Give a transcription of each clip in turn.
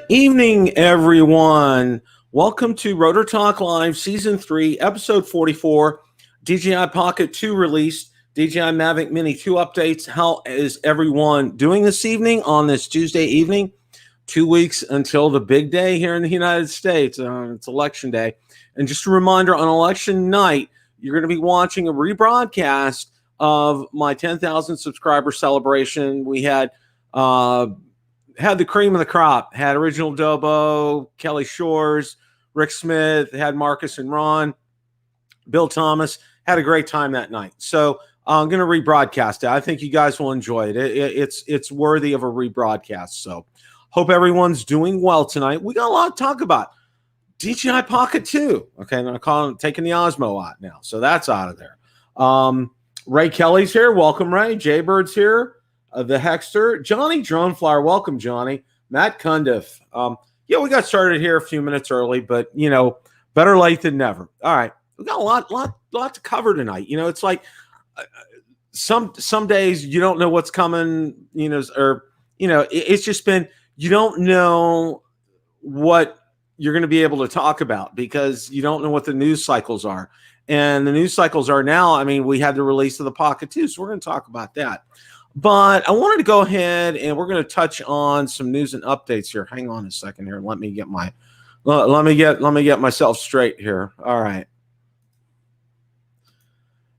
Evening, everyone. Welcome to Rotor Talk Live, Season 3, Episode 44, DJI Pocket 2 released, DJI Mavic Mini 2 updates. How is everyone doing this evening on this Tuesday evening? 2 weeks until the big day here in the United States. It's Election Day. And just a reminder, on election night, you're going to be watching a rebroadcast of my 10,000 subscriber celebration. We had the cream of the crop, had Original Dobo, Kelly Shores, Rick Smith, had Marcus and Ron, Bill Thomas, had a great time that night. So I'm going to rebroadcast it. I think you guys will enjoy it. It's worthy of a rebroadcast. So hope everyone's doing well tonight. We got a lot to talk about. DJI Pocket 2. Okay, I'm going to call it taking the Osmo out now. So that's out of there. Ray Kelly's here. Welcome, Ray. Jaybird's here. The Hexter, Johnny Droneflower, welcome, Johnny. Matt Cundiff. Yeah, we got started here a few minutes early, but better late than never. All right, we got a lot to cover tonight. It's like some days you don't know what's coming. It's just been you don't know what you're going to be able to talk about because you don't know what the news cycles are, and the news cycles are now. I mean, we had the release of the Pocket 2, so we're going to talk about that. But I wanted to go ahead and we're going to touch on some news and updates here. Hang on a second here. Let me get myself straight here. All right.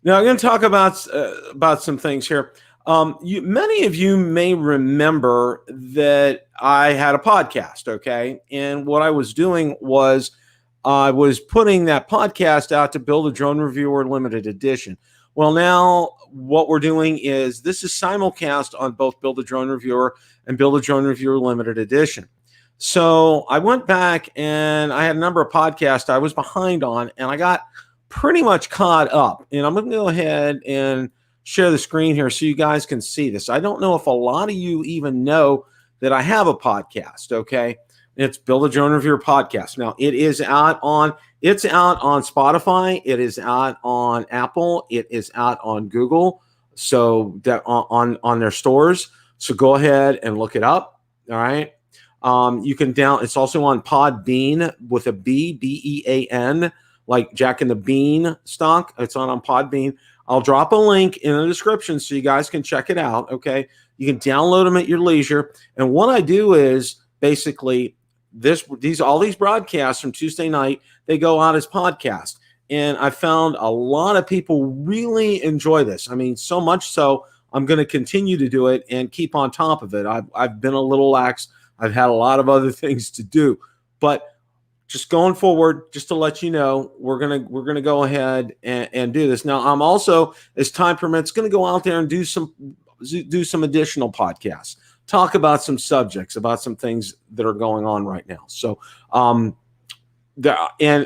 Now I'm going to talk about some things here. Many of you may remember that I had a podcast, okay? And what I was doing was I was putting that podcast out to Build a Drone Reviewer Limited Edition. Well, now what we're doing is this is simulcast on both Build a Drone Reviewer and Build a Drone Reviewer Limited Edition. So I went back and I had a number of podcasts I was behind on, and I got pretty much caught up. And I'm going to go ahead and share the screen here so you guys can see this. I don't know if a lot of you even know that I have a podcast, okay? It's Build a Drone Reviewer Podcast. Now, it's out on Spotify. It is out on Apple. It is out on Google. So that on their stores. So go ahead and look it up. All right. You can it's also on Podbean with a B, B-E-A-N, like Jack and the Bean stock. It's on Podbean. I'll drop a link in the description so you guys can check it out. Okay. You can download them at your leisure. And what I do is basically all these broadcasts from Tuesday night, they go out as podcasts. And I found a lot of people really enjoy this. I mean, so much so I'm going to continue to do it and keep on top of it. I've been a little lax. I've had a lot of other things to do, but just going forward, just to let you know, we're gonna go ahead and do this. Now, I'm also, as time permits, going to go out there and do some additional podcasts. Talk about some subjects, about some things that are going on right now. So, and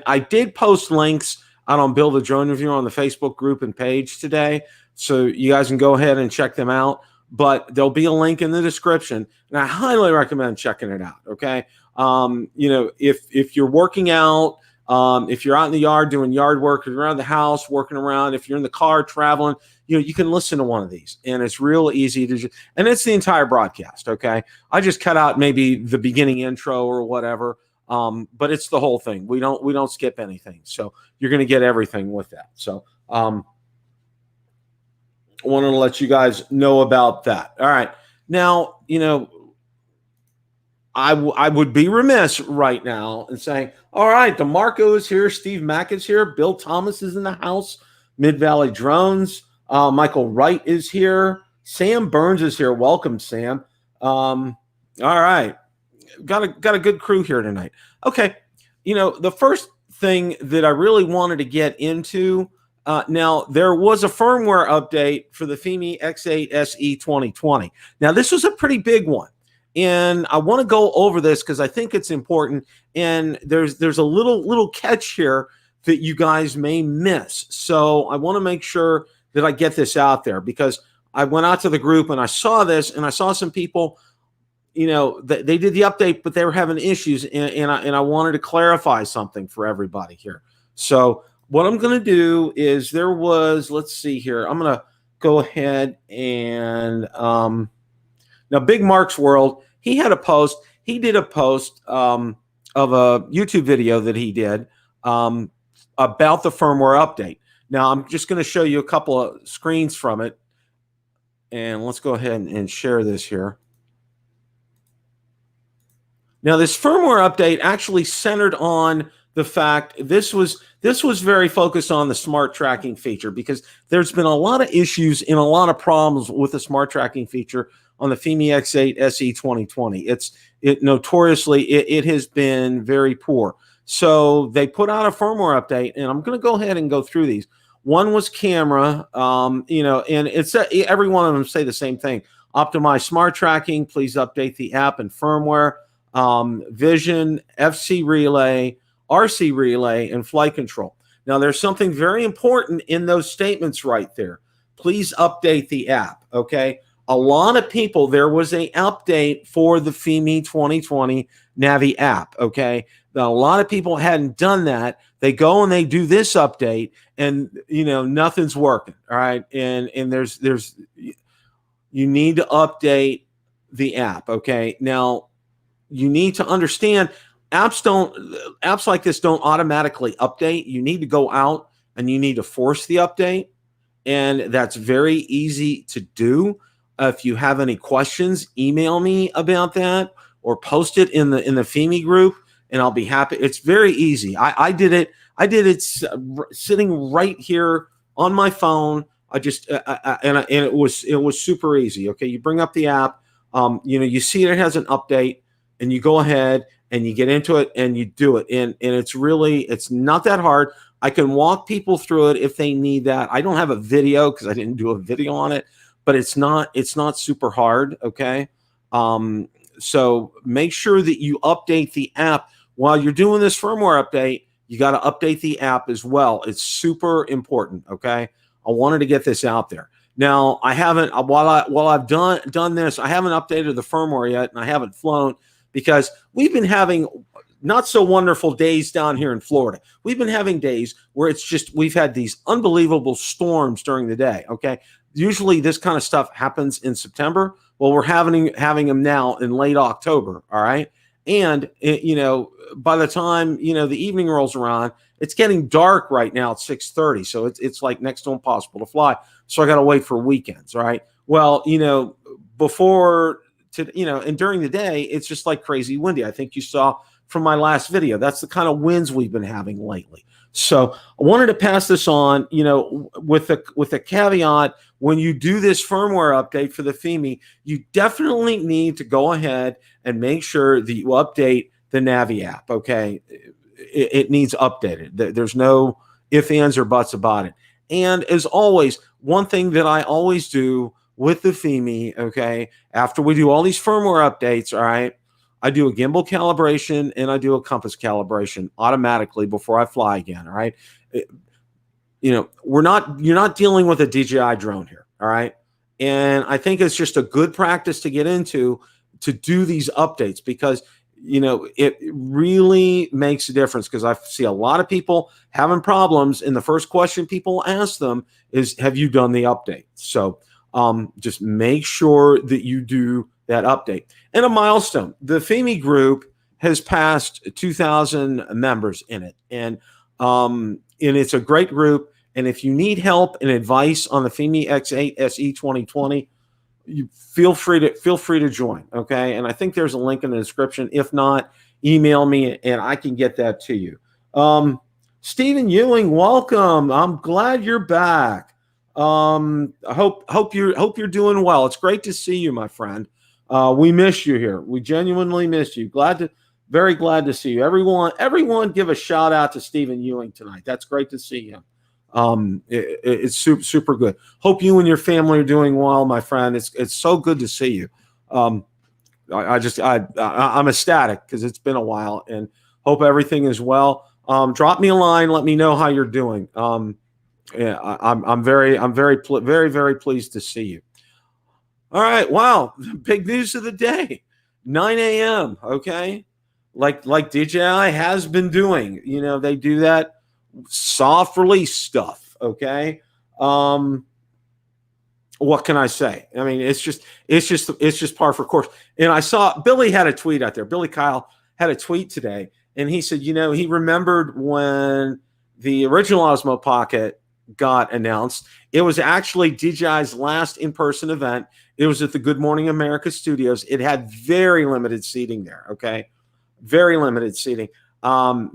I did post links out on Build a Drone Reviewer on the Facebook group and page today, so you guys can go ahead and check them out. But there'll be a link in the description, and I highly recommend checking it out. Okay, if you're working out, if you're out in the yard doing yard work, if you're around the house working around, if you're in the car traveling, you can listen to one of these, and it's real easy to and it's the entire broadcast. Okay, I just cut out maybe the beginning intro or whatever, but it's the whole thing. We don't skip anything, so you're going to get everything with that. So I wanted to let you guys know about that. All right, now I would be remiss right now in saying, all right, DeMarco is here, Steve Mack is here, Bill Thomas is in the house, Mid-Valley Drones, Michael Wright is here, Sam Burns is here. Welcome, Sam. All right, got a good crew here tonight. Okay, the first thing that I really wanted to get into, now there was a firmware update for the Fimi X8 SE 2020. Now this was a pretty big one. And I want to go over this because I think it's important. And there's a little catch here that you guys may miss. So I want to make sure that I get this out there because I went out to the group and I saw this and I saw some people, they did the update, but they were having issues. And I wanted to clarify something for everybody here. So what I'm going to do is let's see here. I'm going to go ahead and now Big Mark's World, he had a post. he did a post of a YouTube video that he did about the firmware update. Now, I'm just going to show you a couple of screens from it. And let's go ahead and share this here. Now, this firmware update actually centered on the fact this was very focused on the smart tracking feature, because there's been a lot of issues and a lot of problems with the smart tracking feature on the Fimi X8 SE 2020. It notoriously has been very poor. So they put out a firmware update, and I'm going to go ahead and go through these. One was camera, and it's every one of them say the same thing: optimize smart tracking. Please update the app and firmware. Vision, FC relay, RC relay, and flight control. Now, there's something very important in those statements right there. Please update the app. Okay. A lot of people, there was an update for the Fimi 2020 Navi app. Okay. Now, a lot of people hadn't done that. They go and they do this update, and nothing's working. All right. And you need to update the app. Okay. Now, you need to understand apps like this don't automatically update. You need to go out and you need to force the update. And that's very easy to do. If you have any questions, email me about that or post it in the Fimi group, and I'll be happy. It's very easy. I did it sitting right here on my phone. And it was super easy. Okay. You bring up the app, you see it has an update, and you go ahead and you get into it and you do it. And it's not that hard. I can walk people through it if they need that. I don't have a video because I didn't do a video on it, but it's not super hard. Okay. So make sure that you update the app while you're doing this firmware update. You got to update the app as well. It's super important. Okay. I wanted to get this out there. Now, I haven't, while I've done this, I haven't updated the firmware yet, and I haven't flown, because we've been having not so wonderful days down here in Florida. We've been having days where we've had these unbelievable storms during the day. Okay. Usually this kind of stuff happens in September. Well, we're having them now in late October. All right. And by the time, the evening rolls around, it's getting dark right now at 6:30. So it's like next to impossible to fly. So I got to wait for weekends. All right. Well, and during the day, it's just like crazy windy. I think you saw from my last video, that's the kind of winds we've been having lately. So I wanted to pass this on, with a caveat. When you do this firmware update for the Fimi, you definitely need to go ahead and make sure that you update the Navi app. Okay. It needs updated. There's no ifs, ands, or buts about it. And as always, one thing that I always do with the Fimi, okay, after we do all these firmware updates, all right, I do a gimbal calibration and I do a compass calibration automatically before I fly again. All right. You're not dealing with a DJI drone here. All right. And I think it's just a good practice to get into to do these updates, because, it really makes a difference, because I see a lot of people having problems. And the first question people ask them is, have you done the update? So just make sure that you do that update. And a milestone, the Fimi group has passed 2,000 members in it. And it's a great group. And if you need help and advice on the Fimi X8 SE 2020, you feel free to join. Okay. And I think there's a link in the description. If not, email me and I can get that to you. Stephen Ewing, welcome. I'm glad you're back. I hope you're doing well. It's great to see you, my friend. We miss you here. We genuinely miss you. Very glad to see you. Everyone give a shout out to Stephen Ewing tonight. That's great to see him. It's super good. Hope you and your family are doing well, my friend. It's so good to see you. I'm ecstatic because it's been a while, and hope everything is well. Drop me a line. Let me know how you're doing. Yeah, I'm very pleased to see you. All right. Wow. Big news of the day, 9 a.m. Okay. Like DJI has been doing, they do that soft release stuff. Okay. what can I say? I mean, it's just par for course. And I saw Billy had a tweet out there. Billy Kyle had a tweet today, and he said, he remembered when the original Osmo Pocket got announced. It was actually DJI's last in-person event. It was at the Good Morning America studios. It had very limited seating there. Okay, very limited seating.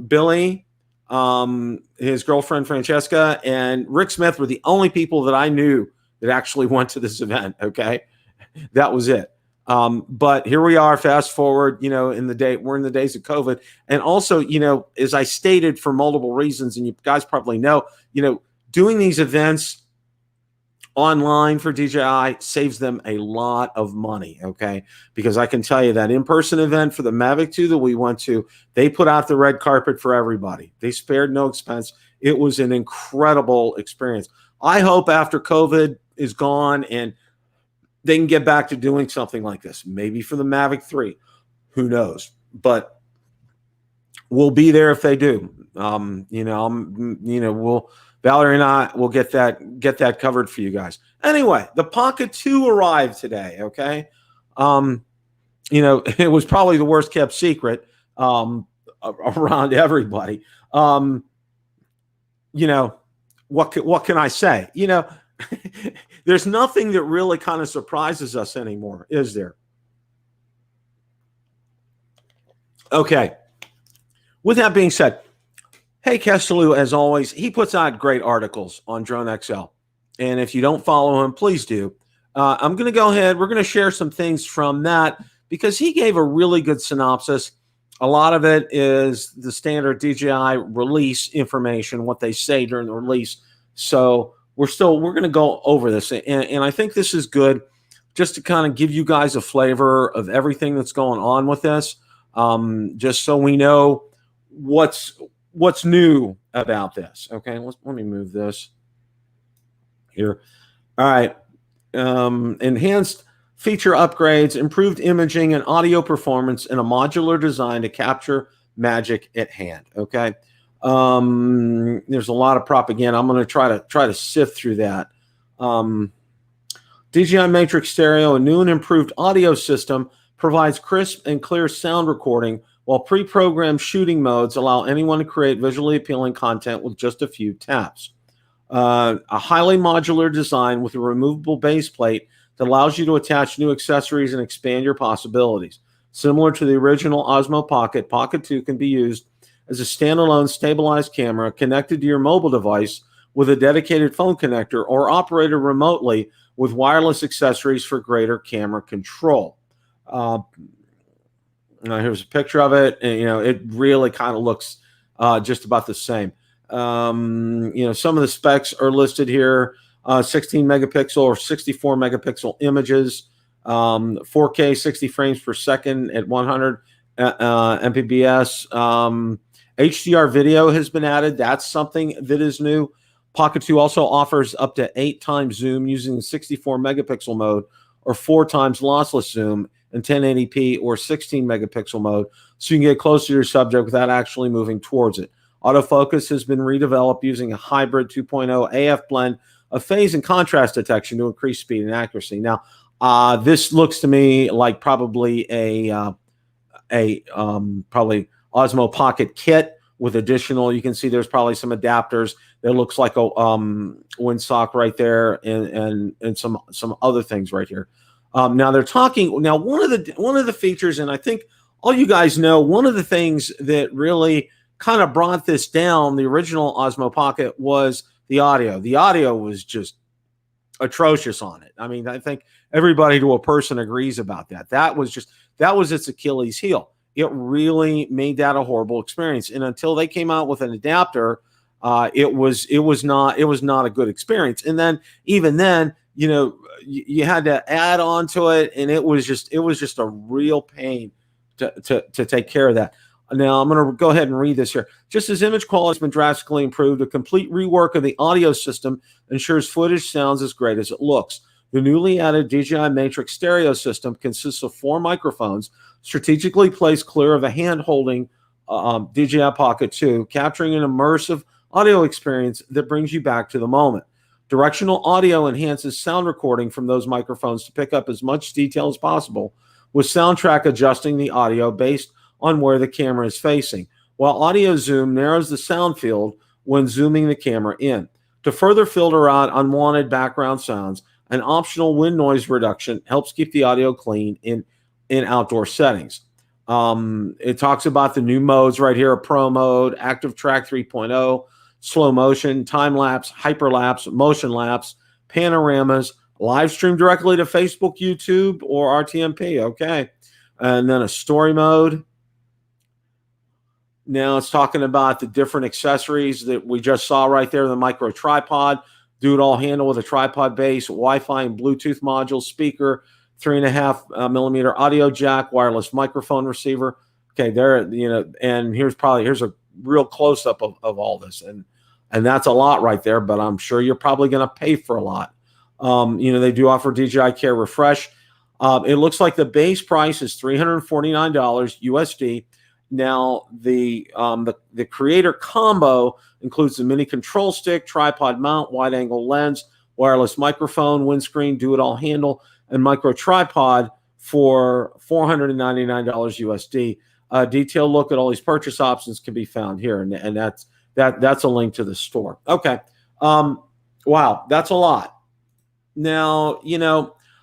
Billy, his girlfriend Francesca, and Rick Smith were the only people that I knew that actually went to this event. Okay, that was it. But here we are, fast forward, we're in the days of COVID. And also, as I stated, for multiple reasons, and you guys probably know, doing these events online for DJI saves them a lot of money, okay? Because I can tell you that in-person event for the Mavic 2 that we went to, they put out the red carpet for everybody. They spared no expense. It was an incredible experience. I hope after COVID is gone and they can get back to doing something like this, maybe for the Mavic 3. Who knows? But we'll be there if they do. Valerie and I will get that covered for you guys. Anyway, the Pocket 2 arrived today. Okay, it was probably the worst kept secret around everybody. What can I say? There's nothing that really kind of surprises us anymore, is there? Okay. With that being said, hey, Kestelou, as always, he puts out great articles on Drone XL. And if you don't follow him, please do. I'm going to go ahead. We're going to share some things from that because he gave a really good synopsis. A lot of it is the standard DJI release information, what they say during the release. So we're going to go over this. And I think this is good just to kind of give you guys a flavor of everything that's going on with this, just so we know what's new about this. Okay, let me move this here. All right. Enhanced feature upgrades, improved imaging and audio performance, and a modular design to capture magic at hand. Okay. There's a lot of propaganda. I'm going to try to sift through that. DJI Matrix Stereo, a new and improved audio system, provides crisp and clear sound recording, while pre-programmed shooting modes allow anyone to create visually appealing content with just a few taps. A highly modular design with a removable base plate that allows you to attach new accessories and expand your possibilities. Similar to the original Osmo Pocket, Pocket 2 can be used as a standalone stabilized camera connected to your mobile device with a dedicated phone connector or operated remotely with wireless accessories for greater camera control. Here's a picture of it, and it really kind of looks just about the same. Some of the specs are listed here: 16 megapixel or 64 megapixel images, 4K 60 frames per second at 100 Mbps. HDR video has been added. That's something that is new. Pocket 2 also offers up to 8 times zoom using the 64 megapixel mode, or 4 times lossless zoom in 1080p or 16 megapixel mode, so you can get closer to your subject without actually moving towards it. Autofocus has been redeveloped using a hybrid 2.0 AF blend of phase and contrast detection to increase speed and accuracy. Now, this looks to me like probably a probably Osmo Pocket kit with additional. You can see there's probably some adapters. That looks like a windsock right there, and some other things right here. Now they're talking. Now one of the features, and I think all you guys know, one of the things that really kind of brought this down, the original Osmo Pocket, was the audio. The audio was just atrocious on it. I mean, I think everybody to a person agrees about that. That was its Achilles heel. It really made that a horrible experience. And until they came out with an adapter, it was not a good experience. And then even then, you had to add on to it, and it was just a real pain to take care of that. Now I'm going to go ahead and read this here. Just as image quality has been drastically improved, a complete rework of the audio system ensures footage sounds as great as it looks. The newly added DJI Matrix stereo system consists of 4 microphones strategically placed clear of a hand holding DJI Pocket 2, capturing an immersive audio experience that brings you back to the moment. Directional audio enhances sound recording from those microphones to pick up as much detail as possible, with soundtrack adjusting the audio based on where the camera is facing, while audio zoom narrows the sound field when zooming the camera in. To further filter out unwanted background sounds, an optional wind noise reduction helps keep the audio clean in outdoor settings. It talks about the new modes right here: Pro mode, Active Track 3.0, slow motion, time lapse, hyperlapse, motion lapse, panoramas, live stream directly to Facebook, YouTube, or RTMP. Okay. And then a story mode. Now it's talking about the different accessories that we just saw right there. The micro tripod, do it all handle with a tripod base, Wi-Fi and Bluetooth module, speaker, 3.5 millimeter audio jack, wireless microphone receiver. Okay, there, and here's a real close up of all this, and that's a lot right there. But I'm sure you're probably going to pay for a lot. They do offer DJI Care Refresh. It looks like the base price is $349 USD. Now the creator combo includes the mini control stick, tripod mount, wide angle lens, wireless microphone, windscreen, do it all handle, and micro tripod for $499 USD. A detailed look at all these purchase options can be found here, and that's a link to the store. Okay, wow, that's a lot. Now,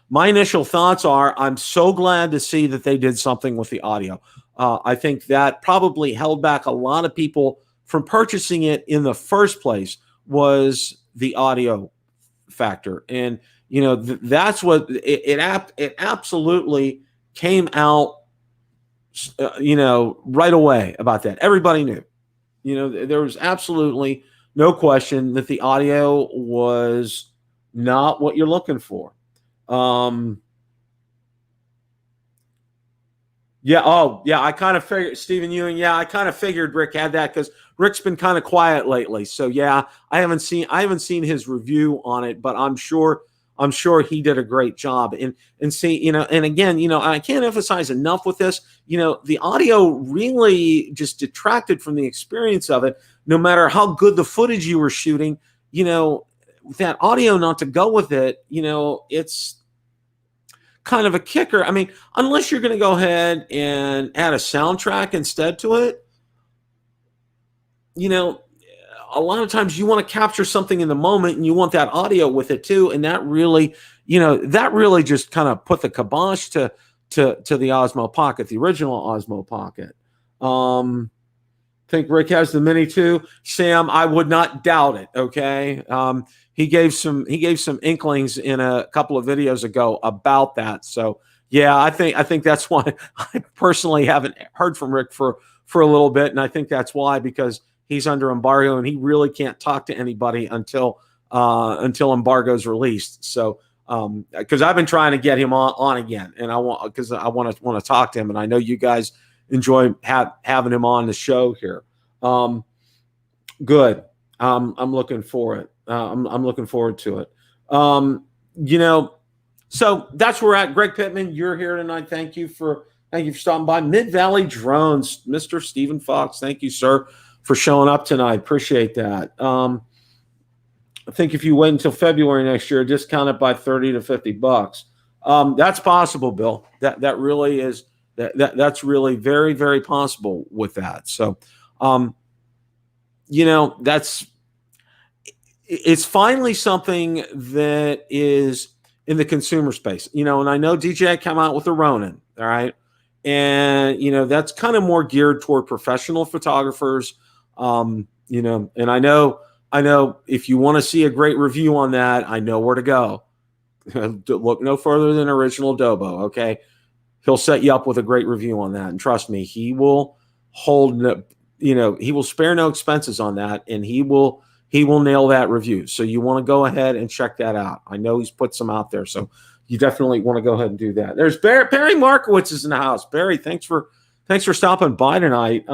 my initial thoughts are I'm so glad to see that they did something with the audio. I think that probably held back a lot of people from purchasing it in the first place, was the audio factor. And, that's what it absolutely came out, right away about that. Everybody knew, there was absolutely no question that the audio was not what you're looking for. I kind of figured, Stephen Ewing. Yeah, I kind of figured Rick had that because Rick's been kind of quiet lately. So yeah, I haven't seen his review on it, but I'm sure he did a great job. And see, and again, I can't emphasize enough with this. The audio really just detracted from the experience of it. No matter how good the footage you were shooting, that audio not to go with it, it's kind of a kicker. I mean, unless you're going to go ahead and add a soundtrack instead to it, a lot of times you want to capture something in the moment and you want that audio with it too. And that really, just kind of put the kibosh to the Osmo Pocket, the original Osmo Pocket. Think Rick has the Mini too. Sam, I would not doubt it. Okay. He gave some inklings in a couple of videos ago about that. So yeah, I think that's why I personally haven't heard from Rick for a little bit. And I think that's why, because he's under embargo and he really can't talk to anybody until embargo is released. So, because I've been trying to get him on again, and I want to talk to him, and I know you guys enjoy having him on the show here. Good. I'm looking for it. I'm looking forward to it. So that's where we're at. Greg Pittman, you're here tonight. Thank you for stopping by. Mid Valley Drones, Mr. Stephen Fox. Thank you, sir, for showing up tonight. Appreciate that. I think if you wait until February next year, discount it by $30 to $50. That's possible, Bill. That really is. That's really very, very possible with that. So, it's finally something that is in the consumer space, and I know DJI came out with the Ronin, all right, and that's kind of more geared toward professional photographers, and I know if you want to see a great review on that, I know where to go. Look no further than Original Dobo. Okay, he'll set you up with a great review on that, and trust me, he will he will spare no expenses on that, and he will nail that review. So you want to go ahead and check that out. I know he's put some out there, so you definitely want to go ahead and do that. There's Barry Markowitz is in the house. Barry, thanks for stopping by tonight.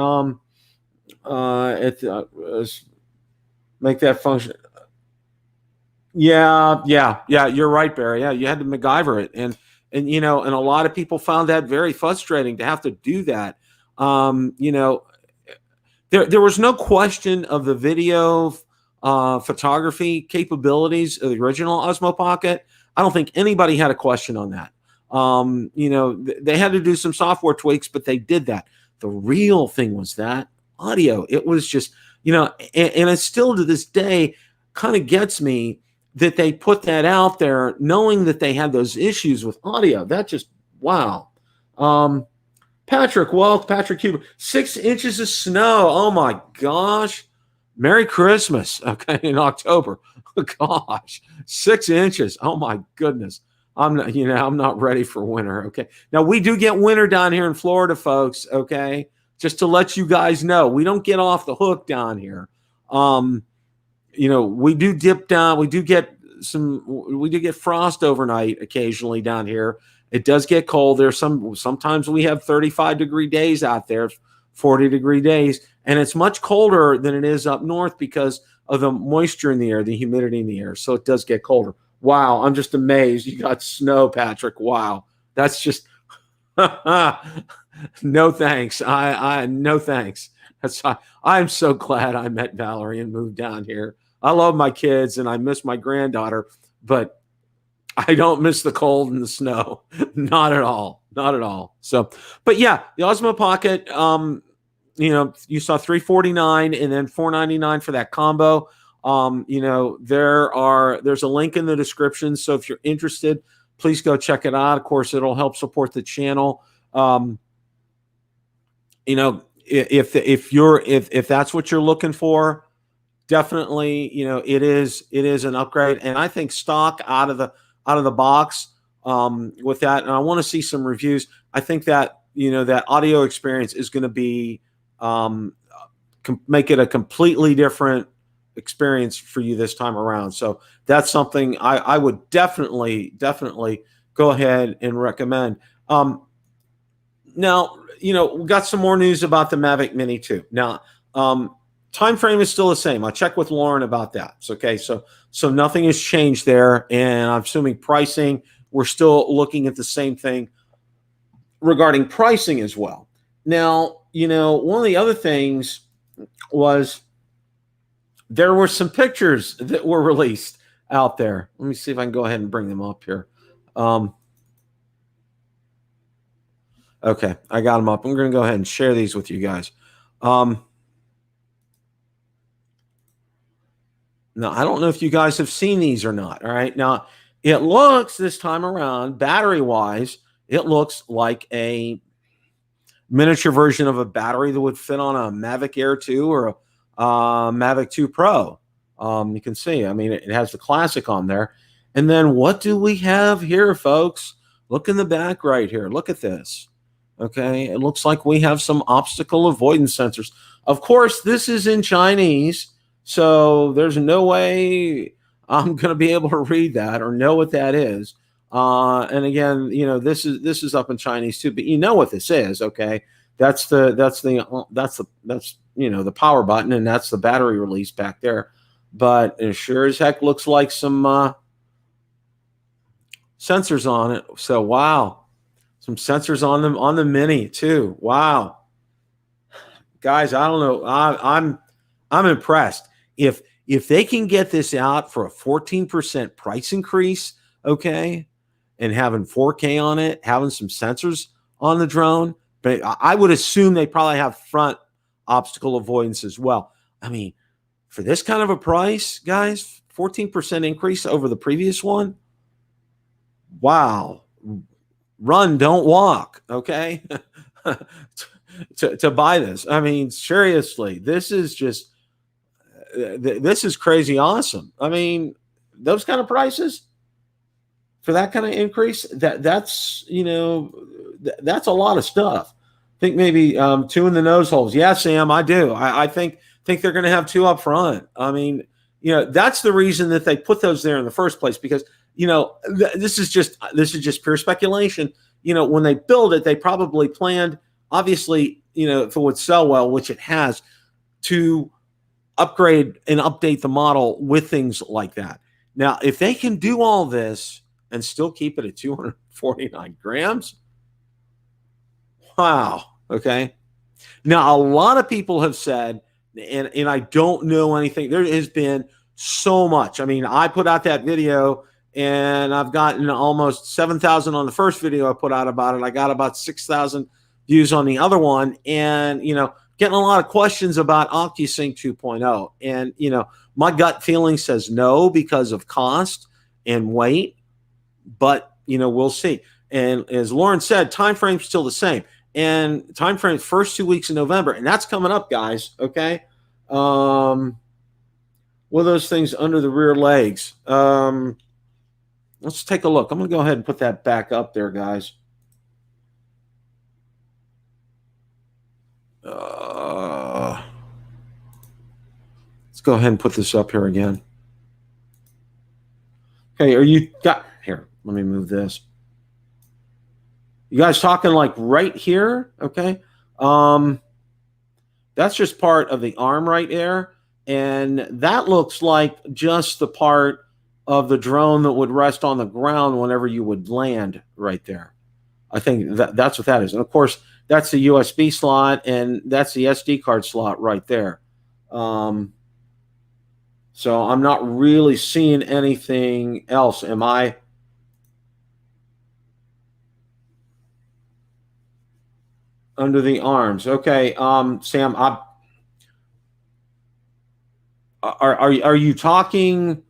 Make that function. Yeah, you're right, Barry. Yeah, you had to MacGyver it, and a lot of people found that very frustrating to have to do that. There was no question of the video photography capabilities of the original Osmo Pocket, I don't think anybody had a question on that. You know, they had to do some software tweaks, but they did that. The real thing was that audio. It was just, you know, and it still to this day kind of gets me that they put that out there knowing that they had those issues with audio. That just, wow. Patrick Huber, 6 inches of snow. Oh my gosh. Merry Christmas. Okay, in October. Oh, gosh, 6 inches. Oh my goodness. I'm not ready for winter. Okay. Now we do get winter down here in Florida, folks. Okay. Just to let you guys know, we don't get off the hook down here. You know, we do dip down. We do get frost overnight occasionally down here. It does get cold. Sometimes we have 35-degree days out there, 40-degree days, and it's much colder than it is up north because of the moisture in the air, the humidity in the air. So it does get colder. Wow, I'm just amazed. You got snow, Patrick. Wow. That's just no thanks. I no thanks. I'm so glad I met Valerie and moved down here. I love my kids and I miss my granddaughter, but I don't miss the cold and the snow. Not at all. Not at all. So, but yeah, the Osmo Pocket, you know, you saw $349 and then $499 for that combo. You know, there's a link in the description. So if you're interested, please go check it out. Of course, it'll help support the channel. You know, if that's what you're looking for, definitely, you know, it is an upgrade. And I think stock out of the box with that. And I want to see some reviews. I think that, you know, that audio experience is going to be, make it a completely different experience for you this time around. So that's something I would definitely go ahead and recommend. Now, you know, we got some more news about the Mavic Mini too. Now, time frame is still the same. I checked with Lauren about that. It's okay. So nothing has changed there. And I'm assuming pricing, we're still looking at the same thing regarding pricing as well. Now, you know, one of the other things was there were some pictures that were released out there. Let me see if I can go ahead and bring them up here. Okay, I got them up. I'm going to go ahead and share these with you guys. Now, I don't know if you guys have seen these or not. All right. Now, it looks this time around, battery-wise, it looks like a miniature version of a battery that would fit on a Mavic Air 2 or a Mavic 2 Pro. You can see, I mean, it has the Classic on there. And then what do we have here, folks? Look in the back right here. Look at this. Okay, it looks like we have some obstacle avoidance sensors. Of course, this is in Chinese, so there's no way I'm going to be able to read that or know what that is. And again, you know, this is up in Chinese too, but you know what this is, okay? That's you know, the power button, and that's the battery release back there. But it sure as heck looks like some sensors on it. So wow. Some sensors on them on the Mini too. Wow, guys, I don't know. I'm impressed. If they can get this out for a 14% price increase, okay, and having 4K on it, having some sensors on the drone, but I would assume they probably have front obstacle avoidance as well. I mean, for this kind of a price, guys, 14% increase over the previous one. Wow. Run, don't walk, okay? to buy this. I mean, seriously, this is just, this is crazy awesome. I mean, those kind of prices for that kind of increase, that's, you know, that's a lot of stuff. I think maybe 2 in the nose holes. Yeah, Sam, I do. I think they're going to have 2 up front. I mean, you know, that's the reason that they put those there in the first place, because you know, this is just pure speculation. You know, when they build it, they probably planned, obviously, you know, if it would sell well, which it has, to upgrade and update the model with things like that. Now, if they can do all this and still keep it at 249 grams, wow. Okay. Now, a lot of people have said and I don't know anything. There has been so much. I mean, I put out that video and I've gotten almost 7,000 on the first video I put out about it. I got about 6,000 views on the other one, and getting a lot of questions about OcuSync 2.0. And my gut feeling says no because of cost and weight, but we'll see. And as Lauren said, time frame's still the same. And time frame first 2 weeks in November, and that's coming up, guys. Okay, what are those things under the rear legs? Let's take a look. I'm gonna go ahead and put that back up there, guys. Let's go ahead and put this up here again. Okay, are you got here? Let me move this. You guys talking like right here? Okay. That's just part of the arm right there. And that looks like just the part of the drone that would rest on the ground whenever you would land right there. I think that's what that is. And of course, that's the USB slot, and that's the SD card slot right there. So I'm not really seeing anything else. Am I? Under the arms. Okay, Sam, are you talking?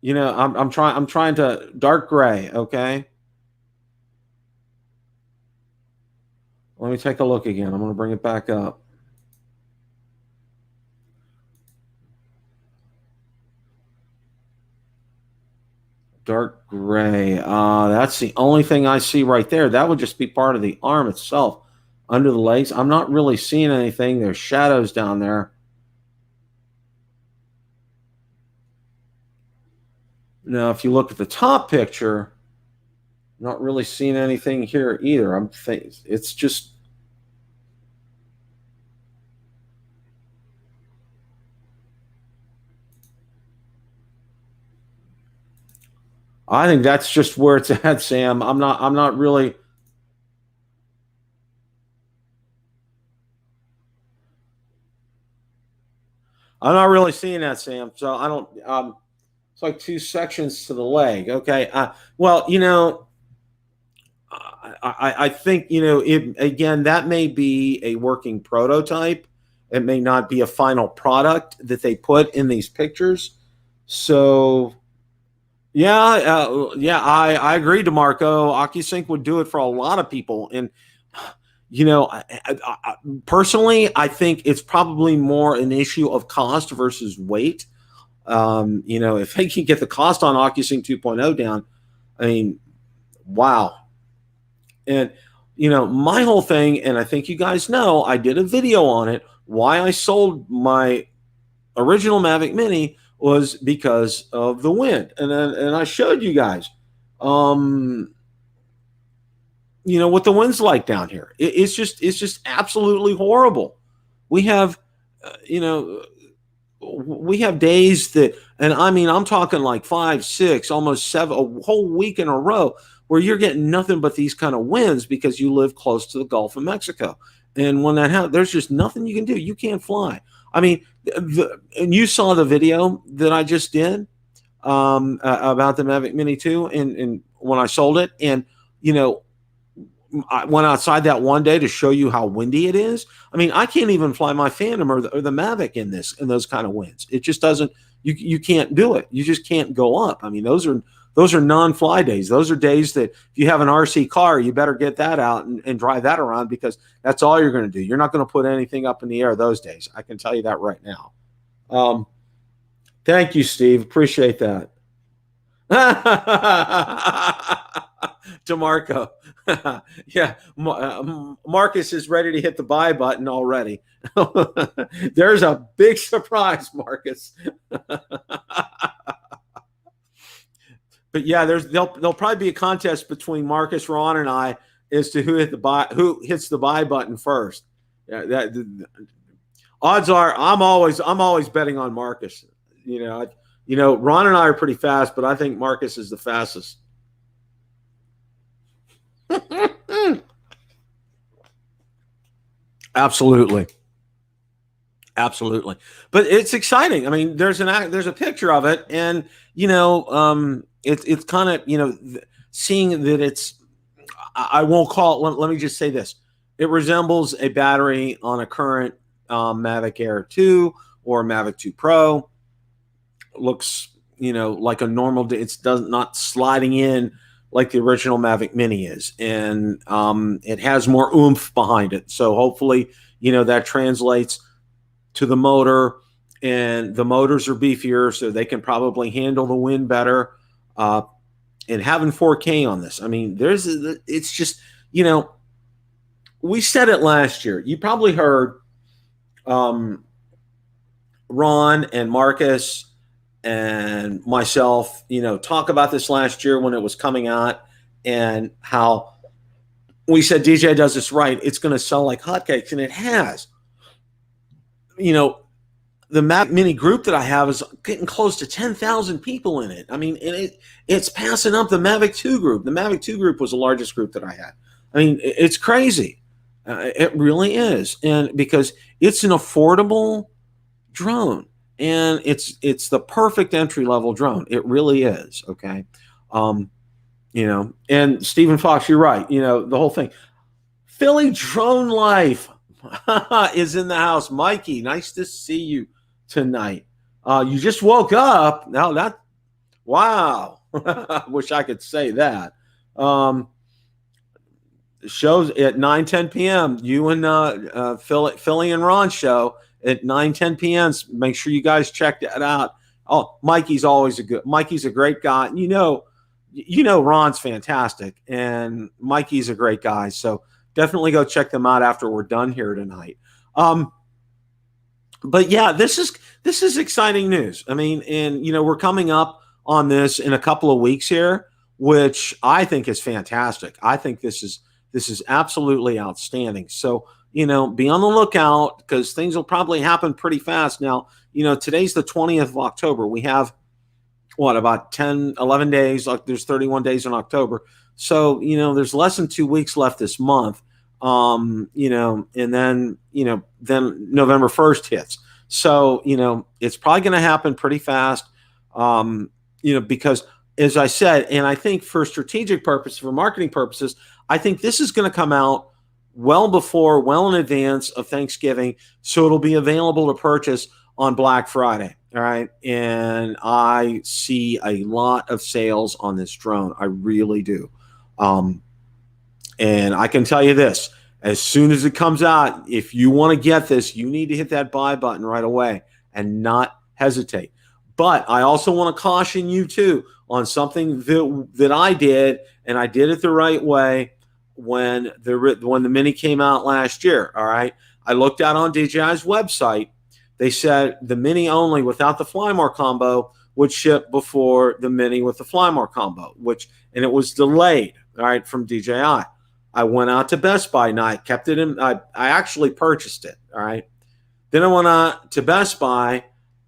I'm trying to dark gray. Okay, let me take a look again. I'm going to bring it back up. Dark gray. That's the only thing I see right there. That would just be part of the arm itself. Under the legs, I'm not really seeing anything. There's shadows down there. Now, if you look at the top picture, I'm not really seeing anything here either. I'm thinking it's just. I think that's just where it's at, Sam. I'm not really. I'm not really seeing that, Sam. So I don't. It's like two sections to the leg. Okay. Well, I think it again. That may be a working prototype. It may not be a final product that they put in these pictures. So, yeah, I agree, DeMarco. OcuSync would do it for a lot of people, and personally, I think it's probably more an issue of cost versus weight. If they can get the cost on OcuSync 2.0 down, I mean, wow. And, my whole thing, and I think you guys know, I did a video on it. Why I sold my original Mavic Mini was because of the wind. And I showed you guys, what the wind's like down here. It's just absolutely horrible. We have, we have days that, and I mean, I'm talking like 5, 6, almost 7, a whole week in a row where you're getting nothing but these kind of winds because you live close to the Gulf of Mexico. And when that happens, there's just nothing you can do. You can't fly. I mean, and you saw the video that I just did about the Mavic Mini 2 and when I sold it. And, I went outside that one day to show you how windy it is. I mean, I can't even fly my Phantom or the Mavic in those kind of winds. It just doesn't. You can't do it. You just can't go up. I mean, those are non-fly days. Those are days that if you have an RC car, you better get that out and drive that around because that's all you're going to do. You're not going to put anything up in the air those days. I can tell you that right now. Thank you, Steve. Appreciate that. DeMarco. Yeah, Marcus is ready to hit the buy button already. There's a big surprise, Marcus. But yeah, there'll probably be a contest between Marcus, Ron, and I as to who hits the buy button first. Yeah, odds are I'm always betting on Marcus. Ron and I are pretty fast, but I think Marcus is the fastest. Absolutely. Absolutely. But it's exciting. I mean, there's a picture of it, and it's kind of, seeing that it's, I won't call it, let me just say this. It resembles a battery on a current Mavic Air 2 or Mavic 2 Pro. Looks, like a normal, it's not sliding in like the original Mavic Mini is. And it has more oomph behind it. So hopefully, that translates to the motor, and the motors are beefier, so they can probably handle the wind better. And having 4K on this, I mean, it's just, we said it last year. You probably heard Ron and Marcus and myself, talk about this last year when it was coming out, and how we said DJI does this right, it's going to sell like hotcakes, and it has. The Mavic Mini group that I have is getting close to 10,000 people in it. I mean, and it's passing up the Mavic 2 group. The Mavic 2 group was the largest group that I had. I mean, it's crazy. It really is. And because it's an affordable drone, and it's the perfect entry-level drone. It really is, okay? And Stephen Fox, you're right. The whole thing. Philly Drone Life is in the house. Mikey, nice to see you tonight. You just woke up. Now wow. I wish I could say that. The show's at 9:10 p.m. You and Philly and Ron show at 9:10 p.m. Make sure you guys check that out. Oh, Mikey's a great guy. Ron's fantastic, and Mikey's a great guy. So definitely go check them out after we're done here tonight. But yeah, this is exciting news. I mean, and we're coming up on this in a couple of weeks here, which I think is fantastic. I think this is absolutely outstanding. So, be on the lookout, because things will probably happen pretty fast. Now, today's the 20th of October. We have about 10, 11 days. Like, there's 31 days in October. So, there's less than 2 weeks left this month. And then November 1st hits. So, it's probably going to happen pretty fast. Because as I said, and I think for strategic purposes, for marketing purposes, I think this is going to come out well in advance of Thanksgiving. So it'll be available to purchase on Black Friday. All right. And I see a lot of sales on this drone. I really do. And I can tell you this, as soon as it comes out, if you want to get this, you need to hit that buy button right away and not hesitate. But I also want to caution you too on something that I did, and I did it the right way when the Mini came out last year. All right. I looked out on DJI's website. They said the Mini only without the Flymore combo would ship before the Mini with the Flymore combo, and it was delayed, all right, from DJI. I went out to Best Buy and I kept it in. I actually purchased it. All right. Then I went out to Best Buy,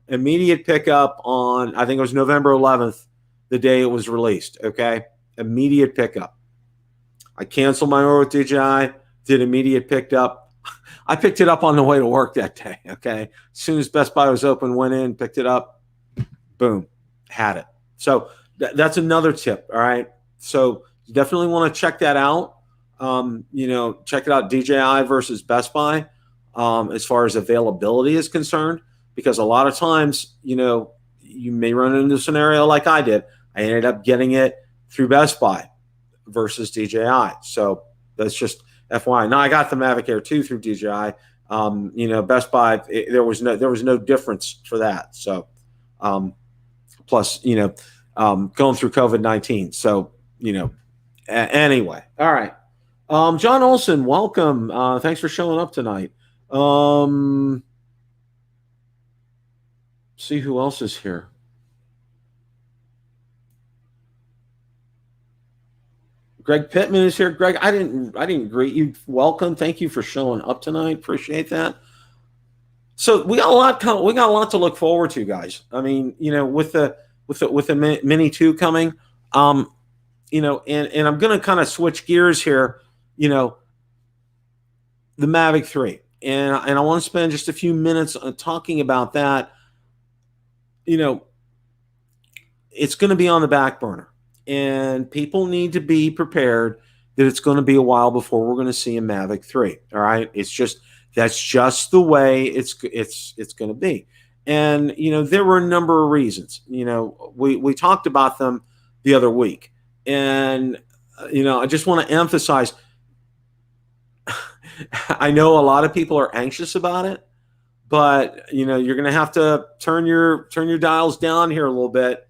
immediate pickup on, I think it was November 11th, the day it was released. Okay. Immediate pickup. I canceled my order with DJI, did immediate pickup. I picked it up on the way to work that day. Okay. As soon as Best Buy was open, went in, picked it up, boom, had it. So that's another tip. All right. So you definitely want to check that out. Check it out, DJI versus Best Buy, as far as availability is concerned, because a lot of times, you may run into a scenario like I did. I ended up getting it through Best Buy versus DJI. So that's just FYI. Now I got the Mavic Air 2 through DJI. Best Buy, there was no difference for that. So, plus, going through COVID-19. So, anyway, all right. John Olson, welcome. Thanks for showing up tonight. See who else is here. Greg Pittman is here. Greg, I didn't greet you. Welcome. Thank you for showing up tonight. Appreciate that. So we got a lot to look forward to, guys. I mean, with the Mini 2 coming, and I'm going to kind of switch gears here. The Mavic 3. and I want to spend just a few minutes talking about that. You know, it's going to be on the back burner, and people need to be prepared that it's going to be a while before we're going to see a Mavic 3. All right, that's just the way it's going to be. And there were a number of reasons. We talked about them the other week, and I just want to emphasize. I know a lot of people are anxious about it, but you're going to have to turn your dials down here a little bit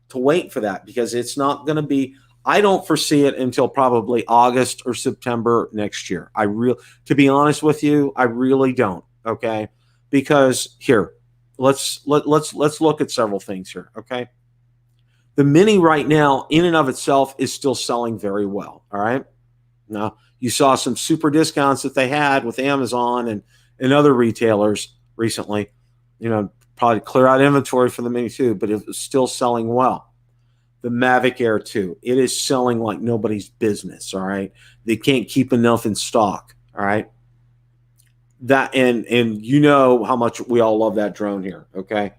to wait for that, because it's not going to be. I don't foresee it until probably August or September next year. To be honest with you, I really don't. Okay, because here, let's look at several things here. Okay, the Mini right now, in and of itself, is still selling very well. All right, now you saw some super discounts that they had with Amazon and other retailers recently. Probably clear out inventory for the Mini 2, but it was still selling well. The Mavic Air 2, it is selling like nobody's business. All right, they can't keep enough in stock. All right, that and how much we all love that drone here. Okay,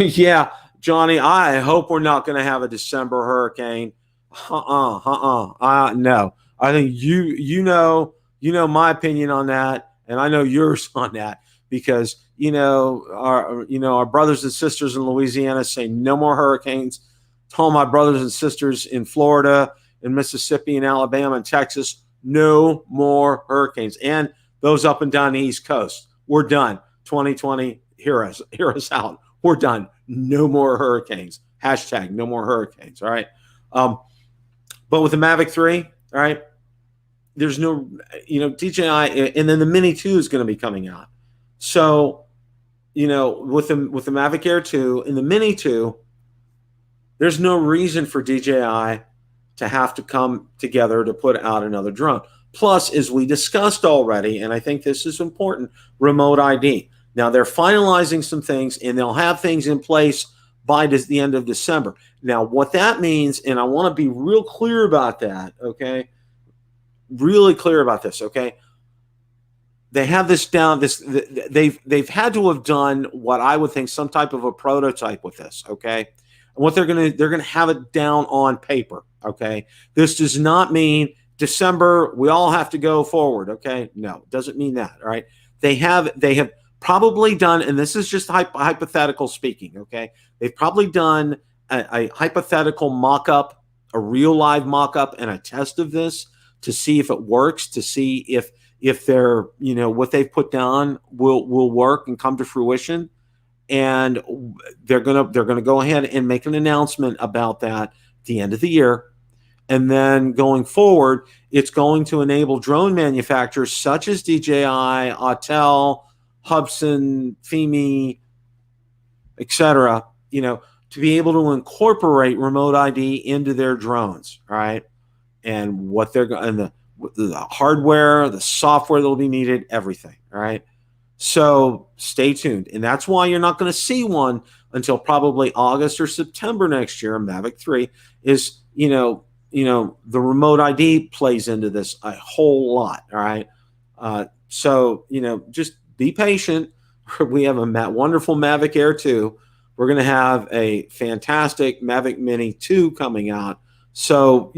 yeah, Johnny, I hope we're not going to have a December hurricane. No, I think you know my opinion on that, and I know yours on that, because our brothers and sisters in Louisiana say no more hurricanes. Tell my brothers and sisters in Florida and Mississippi and Alabama and Texas, no more hurricanes. And those up and down the East Coast, we're done. 2020, hear us out. We're done. No more hurricanes. Hashtag no more hurricanes. All right. But with the Mavic 3, all right, there's no, DJI, and then the Mini 2 is going to be coming out. So, with the Mavic Air 2 and the Mini 2, there's no reason for DJI to have to come together to put out another drone. Plus, as we discussed already, and I think this is important, remote ID. Now, they're finalizing some things, and they'll have things in place by the end of December. Now, what that means, and I want to be real clear about that, okay? Really clear about this, okay? They have this down. They've had to have done what I would think some type of a prototype with this, okay? And what they're gonna have it down on paper, okay? This does not mean December we all have to go forward, okay? No, it doesn't mean that, all right? They have probably done, and this is just hypothetical speaking, okay? They've probably done a hypothetical mock-up, a real live mock-up, and a test of this to see if it works, to see if they're, what they've put down will work and come to fruition. And they're gonna go ahead and make an announcement about that at the end of the year. And then going forward, it's going to enable drone manufacturers such as DJI, Autel, Hubsan, Fimi, etc., to be able to incorporate remote ID into their drones, right? And what they're going, and the hardware, the software that will be needed, everything, all right? So stay tuned. And that's why you're not going to see one until probably August or September next year. Mavic 3 is, the remote ID plays into this a whole lot, all right? So, just be patient. We have a wonderful Mavic Air 2. We're going to have a fantastic Mavic Mini 2 coming out. So,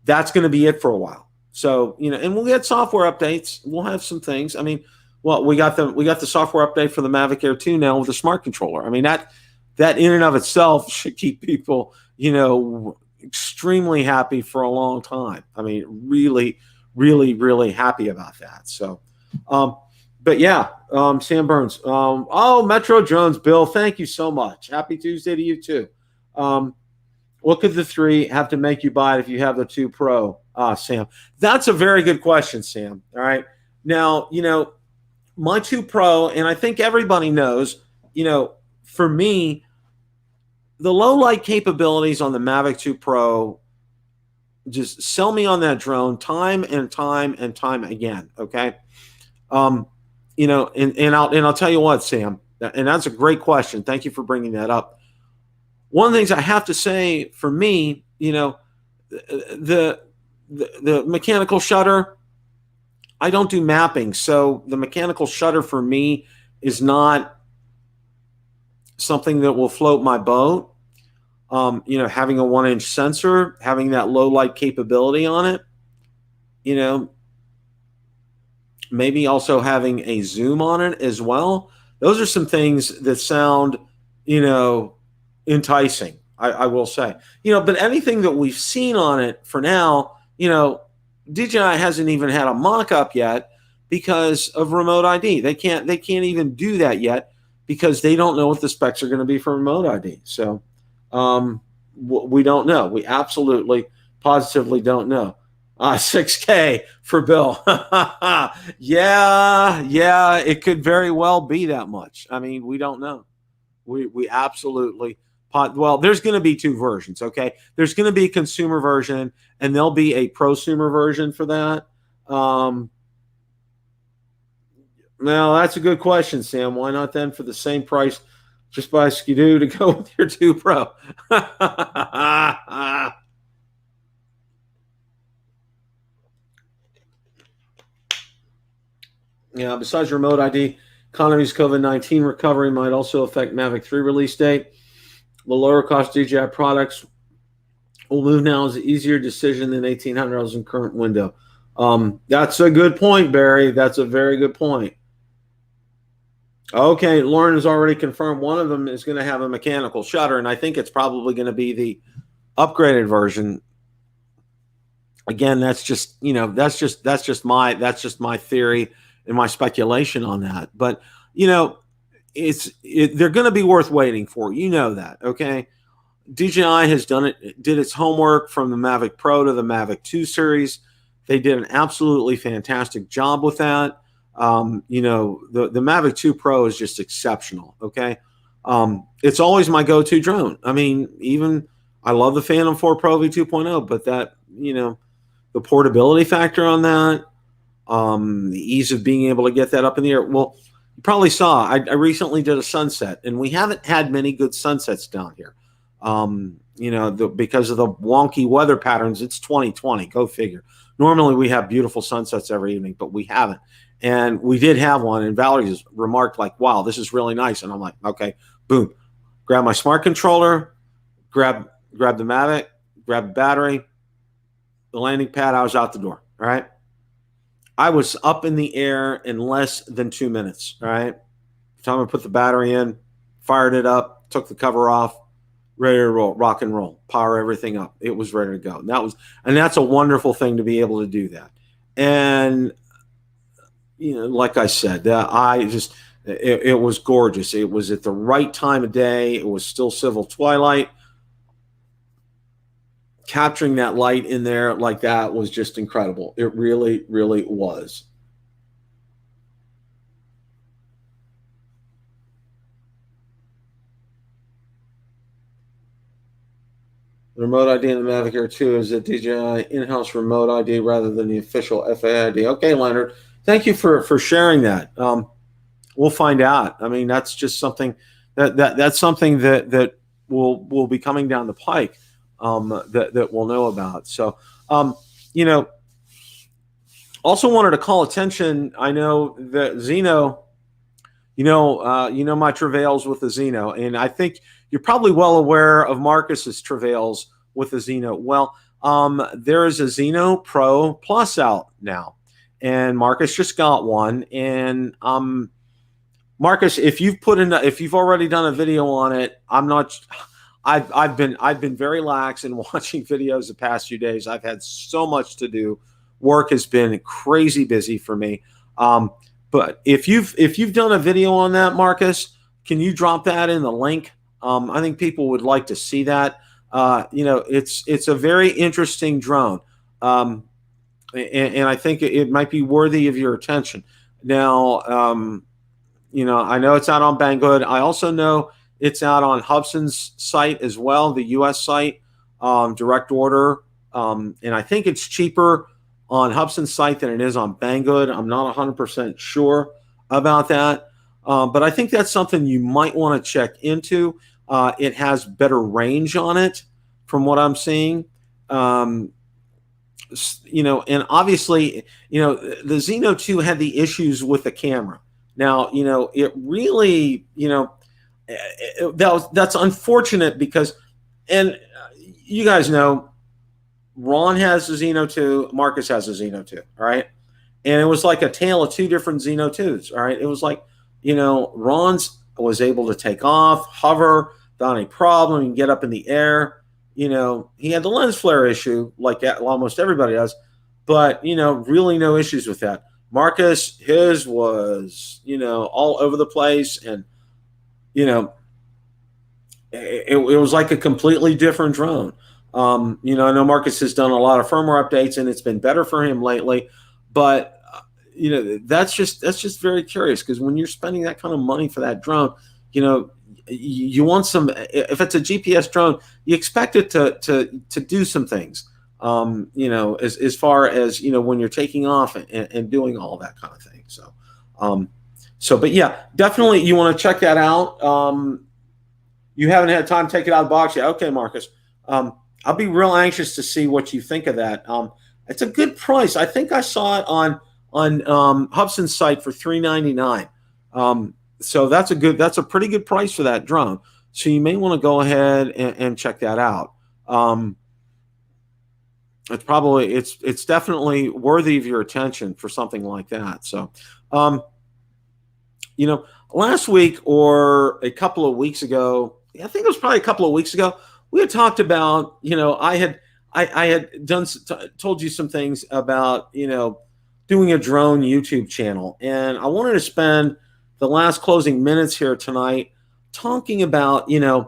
that's going to be it for a while. So, and we'll get software updates. We'll have some things. I mean, well, we got the software update for the Mavic Air 2 now with a smart controller. I mean, that in and of itself should keep people, extremely happy for a long time. I mean, really, really, really happy about that. So, but yeah, Sam Burns. Metro Drones, Bill, thank you so much. Happy Tuesday to you too. What could the 3 have to make you buy it if you have the 2 Pro? Sam, that's a very good question, Sam. All right. Now, my 2 Pro, and I think everybody knows, for me, the low light capabilities on the Mavic 2 Pro, just sell me on that drone time and time and time again. Okay. And I'll tell you what, Sam, and that's a great question. Thank you for bringing that up. One of the things I have to say for me, the mechanical shutter, I don't do mapping, so the mechanical shutter for me is not something that will float my boat. You know, having a 1-inch sensor, having that low light capability on it, you know, maybe also having a zoom on it as well. Those are some things that sound, you know, enticing, I will say. You know, but anything that we've seen on it for now, you know, DJI hasn't even had a mock-up yet because of remote ID. They can't even do that yet because they don't know what the specs are going to be for remote ID. So we don't know. We absolutely, positively don't know. 6K for Bill. Yeah, it could very well be that much. I mean, we don't know. We absolutely, well, there's going to be two versions, okay? There's going to be a consumer version, and there'll be a prosumer version for that. Now, that's a good question, Sam. Why not then for the same price, just buy a Skidoo to go with your 2 Pro? Yeah, besides remote ID, economy's COVID-19 recovery might also affect Mavic 3 release date. The lower cost DJI products will move now as an easier decision than $1,800 in current window. That's a good point, Barry. That's a very good point. Okay, Lauren has already confirmed one of them is going to have a mechanical shutter, and I think it's probably going to be the upgraded version. Again, that's just, you know, that's just my theory and my speculation on that. But, you know, they're going to be worth waiting for. You know that, okay? DJI has did its homework from the Mavic Pro to the Mavic 2 series. They did an absolutely fantastic job with that. You know, the Mavic 2 Pro is just exceptional, okay? It's always my go-to drone. I mean, even I love the Phantom 4 Pro V2.0, but that, you know, the portability factor on that, the ease of being able to get that up in the air. Well, you probably saw, I recently did a sunset, and we haven't had many good sunsets down here. You know, because of the wonky weather patterns. It's 2020, go figure. Normally we have beautiful sunsets every evening, but we haven't. And we did have one, and Valerie just remarked like, wow, this is really nice. And I'm like, okay, boom. Grab my smart controller, grab the Mavic, grab the battery, the landing pad, I was out the door, all right? I was up in the air in less than 2 minutes, all right? Time I put the battery in, fired it up, took the cover off, ready to roll, rock and roll, power everything up. It was ready to go. And that's a wonderful thing to be able to do that. And, you know, like I said, it was gorgeous. It was at the right time of day. It was still civil twilight. Capturing that light in there like that was just incredible. It really, really was. The remote ID in the Mavic Air 2 is a DJI in-house remote ID rather than the official FAA ID. Okay, Leonard, thank you for sharing that. We'll find out. I mean, that's just something that's something that will be coming down the pike that we'll know about. So, you know, also wanted to call attention. I know that Xeno, you know my travails with the Xeno, and I think you're probably well aware of Marcus's travails with the Xeno. Well, there is a Xeno Pro Plus out now, and Marcus just got one. And Marcus, if you've already done a video on it, I've been very lax in watching videos the past few days. I've had so much to do. Work has been crazy busy for me. But if you've done a video on that, Marcus, can you drop that in the link? I think people would like to see that. You know, it's a very interesting drone, and I think it might be worthy of your attention. Now, you know, I know it's out on Banggood. I also know it's out on Hubson's site as well, the U.S. site, direct order, and I think it's cheaper on Hubson's site than it is on Banggood. I'm not 100% sure about that. But I think that's something you might want to check into. It has better range on it from what I'm seeing. and obviously, the Xeno 2 had the issues with the camera. Now, it really, that's unfortunate because, and you guys know, Ron has a Xeno 2, Marcus has a Xeno 2, all right? And it was like a tale of two different Xeno 2s, all right? It was like, Ron's was able to take off, hover, without any problem, and get up in the air. He had the lens flare issue, like almost everybody does, but, really no issues with that. Marcus, his was, all over the place, and, it was like a completely different drone. I know Marcus has done a lot of firmware updates, and it's been better for him lately, but that's just very curious, because when you're spending that kind of money for that drone, you want some. If it's a GPS drone, you expect it to do some things. As far as when you're taking off and doing all that kind of thing. But yeah, definitely you want to check that out. You haven't had time to take it out of the box yet. Okay, Marcus. I'll be real anxious to see what you think of that. It's a good price. I think I saw it on Hubson's site for $399. So that's a pretty good price for that drone. So you may want to go ahead and check that out. It's definitely worthy of your attention for something like that. So, last week or a couple of weeks ago, I think it was probably a couple of weeks ago, we had talked about, I had told you some things about, doing a drone YouTube channel. And I wanted to spend the last closing minutes here tonight talking about, I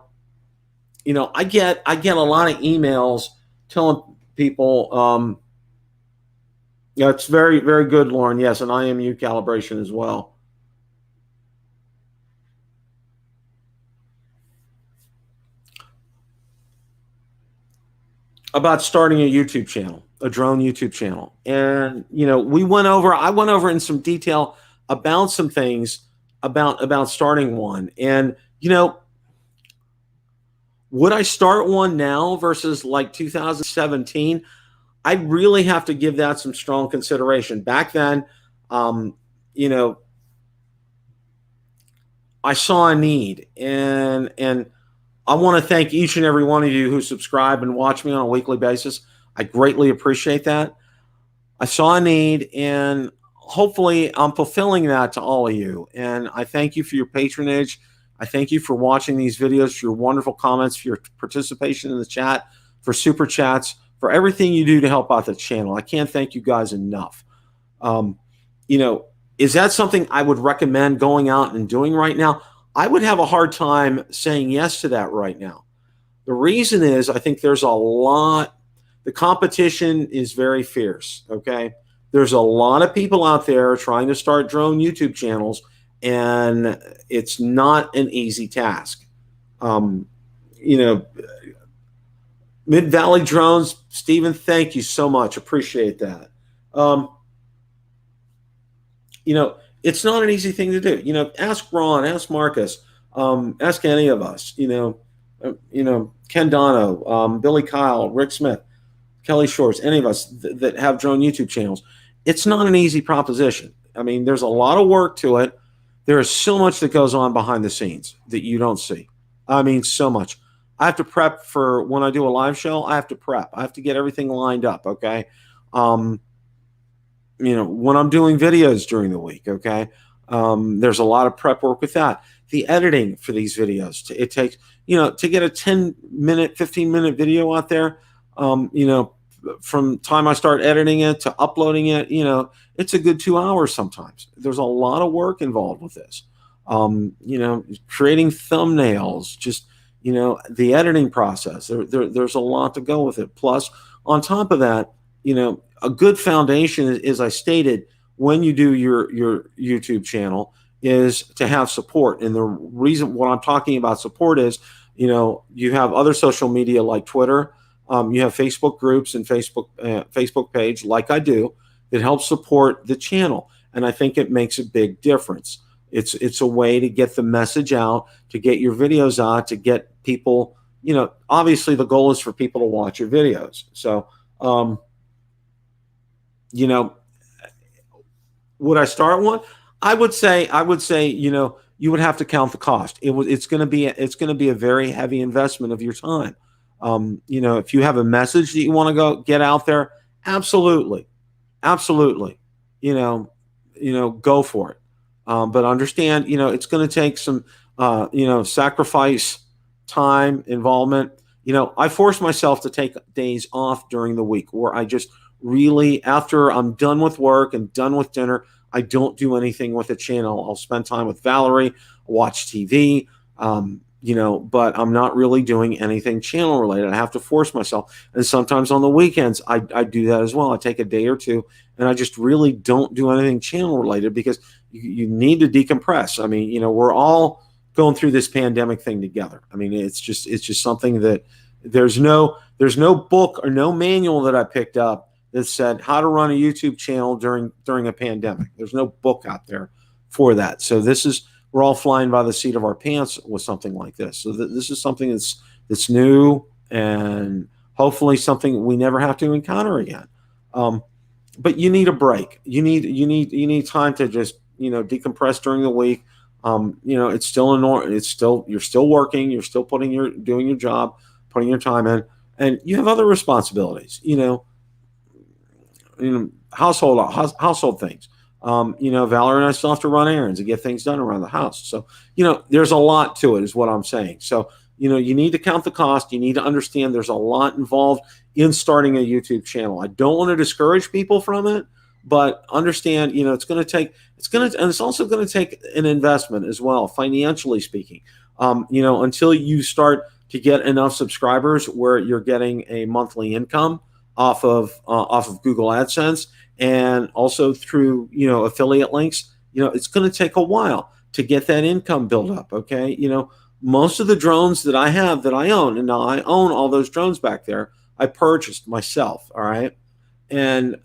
get a lot of emails telling people, it's very, very good, Lauren. Yes, and IMU calibration as well. About starting a YouTube channel, a drone YouTube channel. And, I went over in some detail about some things about starting one. And, would I start one now versus like 2017? I'd really have to give that some strong consideration. Back then, I saw a need, and I want to thank each and every one of you who subscribe and watch me on a weekly basis. I greatly appreciate that. I saw a need, and hopefully I'm fulfilling that to all of you. And I thank you for your patronage. I thank you for watching these videos, for your wonderful comments, for your participation in the chat, for super chats, for everything you do to help out the channel. I can't thank you guys enough. Is that something I would recommend going out and doing right now? I would have a hard time saying yes to that right now. The reason is I think there's a lot, the competition is very fierce, okay? There's a lot of people out there trying to start drone YouTube channels, and it's not an easy task. Mid-Valley Drones, Stephen, thank you so much. Appreciate that. It's not an easy thing to do. Ask Ron, ask Marcus, ask any of us, Ken Dono, Billy Kyle, Rick Smith, Kelly Shorts, any of us that have drone YouTube channels. It's not an easy proposition. I mean, there's a lot of work to it. There is so much that goes on behind the scenes that you don't see. I mean, so much. I have to prep for when I do a live show. I have to prep. I have to get everything lined up, okay? When I'm doing videos during the week, okay? There's a lot of prep work with that. The editing for these videos, it takes, to get a 10-minute, 15-minute video out there, from time I start editing it to uploading it, it's a good 2 hours sometimes. There's a lot of work involved with this. Creating thumbnails, just, the editing process. There's a lot to go with it. Plus, on top of that, a good foundation, as I stated, when you do your YouTube channel, is to have support. And the reason what I'm talking about support is, you have other social media like Twitter, you have Facebook groups and Facebook page like I do that helps support the channel. And I think it makes a big difference. It's a way to get the message out, to get your videos out, to get people, obviously the goal is for people to watch your videos. So, you know, would I start one? I would say, you would have to count the cost. It's going to be a very heavy investment of your time. If you have a message that you want to go get out there, absolutely, absolutely, you know, go for it. But understand, it's going to take some, sacrifice, time, involvement. I force myself to take days off during the week where I just really, after I'm done with work and done with dinner, I don't do anything with the channel. I'll spend time with Valerie, watch TV, but I'm not really doing anything channel related. I have to force myself. And sometimes on the weekends, I do that as well. I take a day or two and I just really don't do anything channel related because you need to decompress. I mean, we're all going through this pandemic thing together. I mean, it's just something that there's no book or no manual that I picked up that said how to run a YouTube channel during a pandemic. There's no book out there for that. So we're all flying by the seat of our pants with something like this. So this is something that's new and hopefully something we never have to encounter again. But you need a break. You need time to just decompress during the week. It's still you're still working. You're still doing your job, putting your time in, and you have other responsibilities. Household things. Valerie and I still have to run errands and get things done around the house. So, there's a lot to it is what I'm saying. So, you need to count the cost. You need to understand there's a lot involved in starting a YouTube channel. I don't want to discourage people from it, but understand, and it's also going to take an investment as well, financially speaking. Until you start to get enough subscribers where you're getting a monthly income off of Google AdSense and also through affiliate links, it's going to take a while to get that income built up. Okay, most of the drones that I have that I own, and now I own all those drones back there, I purchased myself. All right, and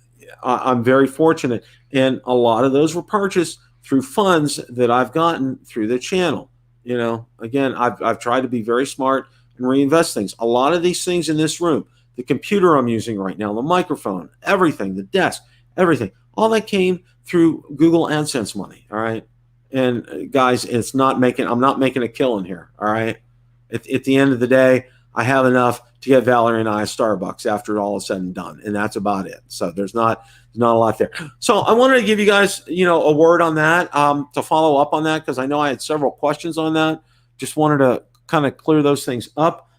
I'm very fortunate, and a lot of those were purchased through funds that I've gotten through the channel. Again, I've tried to be very smart and reinvest things. A lot of these things in this room, the computer I'm using right now, the microphone, everything, the desk, everything, all that came through Google AdSense money. All right. And guys, I'm not making a killing here. All right. At the end of the day, I have enough to get Valerie and I a Starbucks after all is said and done. And that's about it. So there's not a lot there. So I wanted to give you guys, a word on that, to follow up on that, because I know I had several questions on that. Just wanted to kind of clear those things up.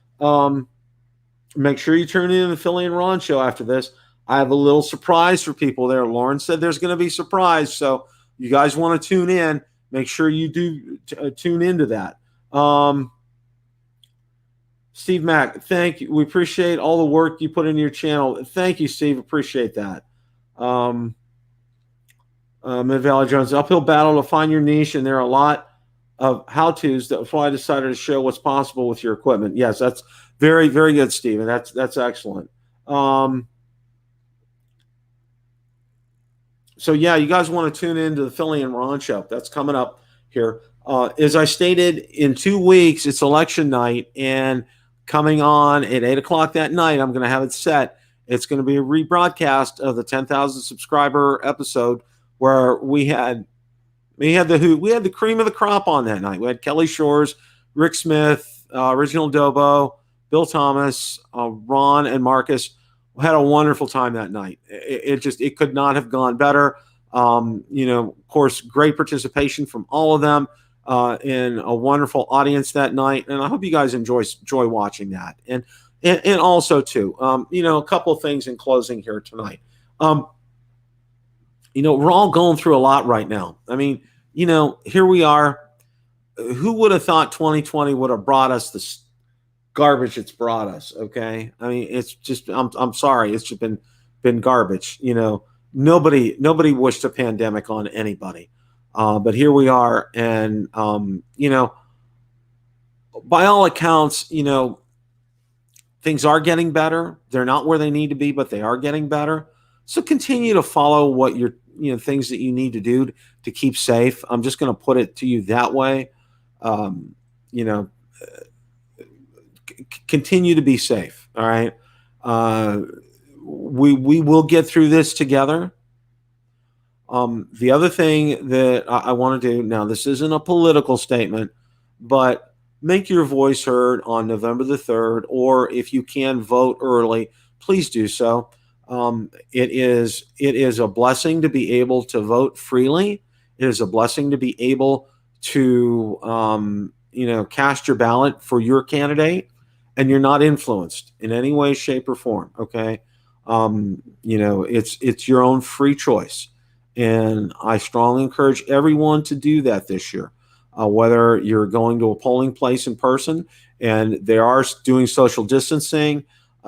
Make sure you tune in to the Philly and Ron show after this. I have a little surprise for people there. Lauren said there's going to be a surprise. So you guys want to tune in, make sure you do tune into that. Steve Mack, thank you. We appreciate all the work you put into your channel. Thank you, Steve. Appreciate that. Mid Valley Jones, uphill battle to find your niche, and there are a lot of how-tos. That's why I decided to show what's possible with your equipment. Yes, that's very, very good, Steve, and that's excellent. So yeah, you guys want to tune into the Philly and Ron show. That's coming up here. As I stated, in 2 weeks, it's election night, and coming on at 8 o'clock that night, I'm going to have it set. It's going to be a rebroadcast of the 10,000 subscriber episode where we had the cream of the crop on that night. We had Kelly Shores, Rick Smith, Original Dobo, Bill Thomas, Ron, and Marcus. We had a wonderful time that night. It could not have gone better. Of course, great participation from all of them. In a wonderful audience that night, and I hope you guys enjoy watching that. And also too, a couple of things in closing here tonight. We're all going through a lot right now. I mean, here we are. Who would have thought 2020 would have brought us this garbage it's brought us? Okay, I mean, it's just I'm sorry, it's just been garbage. Nobody wished a pandemic on anybody. But here we are, and by all accounts, things are getting better. They're not where they need to be, but they are getting better. So continue to follow what your things that you need to do to keep safe. I'm just going to put it to you that way. Continue to be safe. All right. We will get through this together. The other thing that I want to do now, this isn't a political statement, but make your voice heard on November the 3rd, or if you can vote early, please do so. It is a blessing to be able to vote freely. It is a blessing to be able to cast your ballot for your candidate, and you're not influenced in any way, shape, or form. Okay, it's your own free choice, and I strongly encourage everyone to do that this year. Whether you're going to a polling place in person, and they are doing social distancing,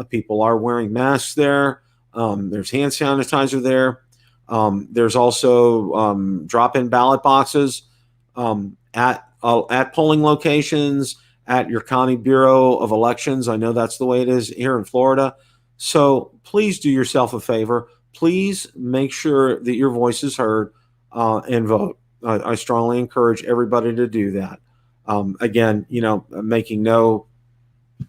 people are wearing masks there. There's hand sanitizer there. There's also drop-in ballot boxes at polling locations, at your county bureau of elections. I know that's the way it is here in Florida. So please do yourself a favor. Please make sure that your voice is heard and vote. I strongly encourage everybody to do that. Again, making no,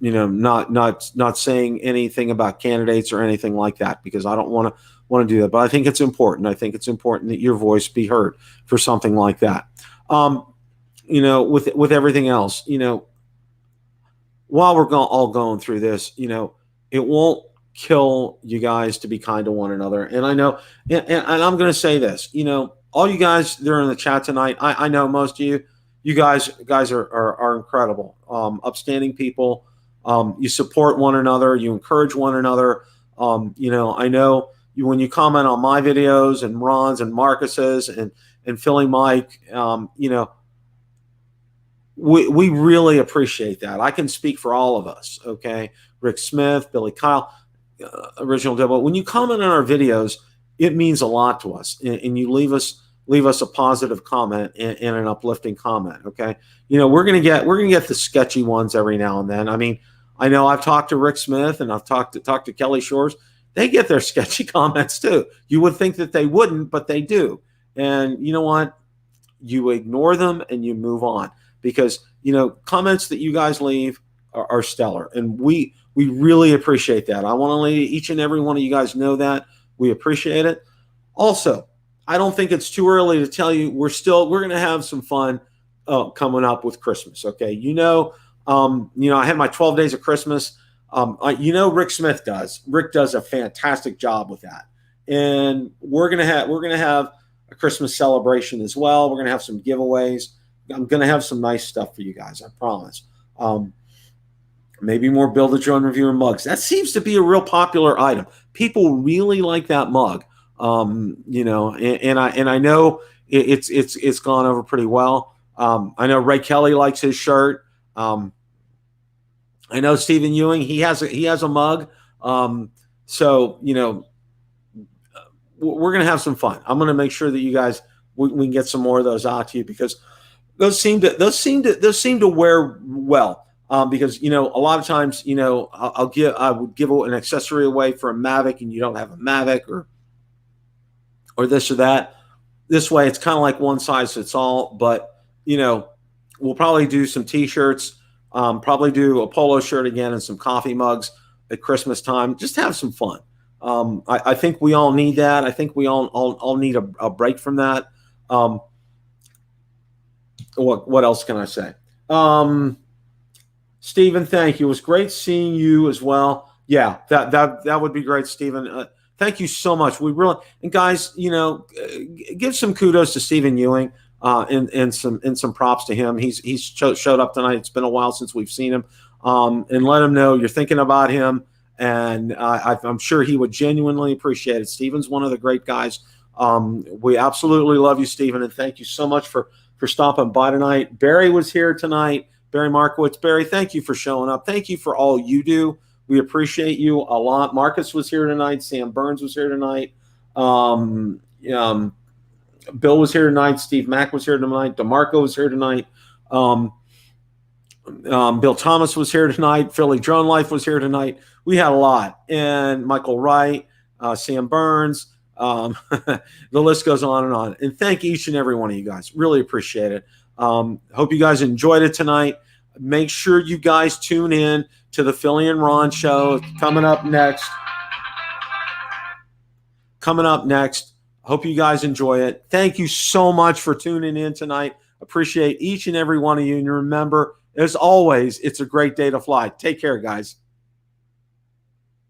not saying anything about candidates or anything like that, because I don't want to do that. But I think it's important. I think it's important that your voice be heard for something like that. With everything else, while we're all going through this, it won't kill you guys to be kind to one another. And I know, and I'm going to say this, all you guys that are in the chat tonight, I know most of you guys are incredible, upstanding people. You support one another, you encourage one another. I know when you comment on my videos and Ron's and Marcus's and Philly Mike, we really appreciate that. I can speak for all of us. Okay, Rick Smith, Billy Kyle, Original Devil. When you comment on our videos, it means a lot to us, and you leave us a positive comment and an uplifting comment. Okay, we're gonna get the sketchy ones every now and then. I mean, I know I've talked to Rick Smith and I've talked to Kelly Shores. They get their sketchy comments too. You would think that they wouldn't, but they do. And you know what? You ignore them and you move on, because comments that you guys leave are stellar, and we really appreciate that. I want to let each and every one of you guys know that we appreciate it. Also, I don't think it's too early to tell you we're going to have some fun coming up with Christmas. Okay, I had my 12 days of Christmas. Rick Smith does. Rick does a fantastic job with that, and we're gonna have a Christmas celebration as well. We're gonna have some giveaways. I'm gonna have some nice stuff for you guys. I promise. Maybe more Build-A-Drone Reviewer mugs. That seems to be a real popular item. People really like that mug. And I know it's gone over pretty well. I know Ray Kelly likes his shirt. I know Stephen Ewing, he has a mug. So we're gonna have some fun. I'm gonna make sure that you guys we can get some more of those out to you, because those seem to wear well. Because a lot of times I would give an accessory away for a Mavic and you don't have a Mavic or this or that. This way it's kind of like one size fits all. But we'll probably do some t-shirts, probably do a polo shirt again, and some coffee mugs at Christmas time. Just have some fun. I think we all need that. I think we all need a break from that. What else can I say? Stephen, thank you. It was great seeing you as well. Yeah, that would be great, Stephen. Thank you so much. We really, and guys, give some kudos to Stephen Ewing and some props to him. He's showed up tonight. It's been a while since we've seen him, and let him know you're thinking about him, and I'm sure he would genuinely appreciate it. Stephen's one of the great guys. We absolutely love you, Stephen, and thank you so much for stopping by tonight. Barry was here tonight. Barry Markowitz. Barry, thank you for showing up. Thank you for all you do. We appreciate you a lot. Marcus was here tonight. Sam Burns was here tonight. Bill was here tonight. Steve Mack was here tonight. DeMarco was here tonight. Bill Thomas was here tonight. Philly Drone Life was here tonight. We had a lot. And Michael Wright, Sam Burns. The list goes on and on. And thank each and every one of you guys. Really appreciate it. Hope you guys enjoyed it tonight. Make sure you guys tune in to the Philly and Ron show coming up next. Hope you guys enjoy it. Thank you so much for tuning in tonight. Appreciate each and every one of you. And remember, as always, it's a great day to fly. Take care, guys.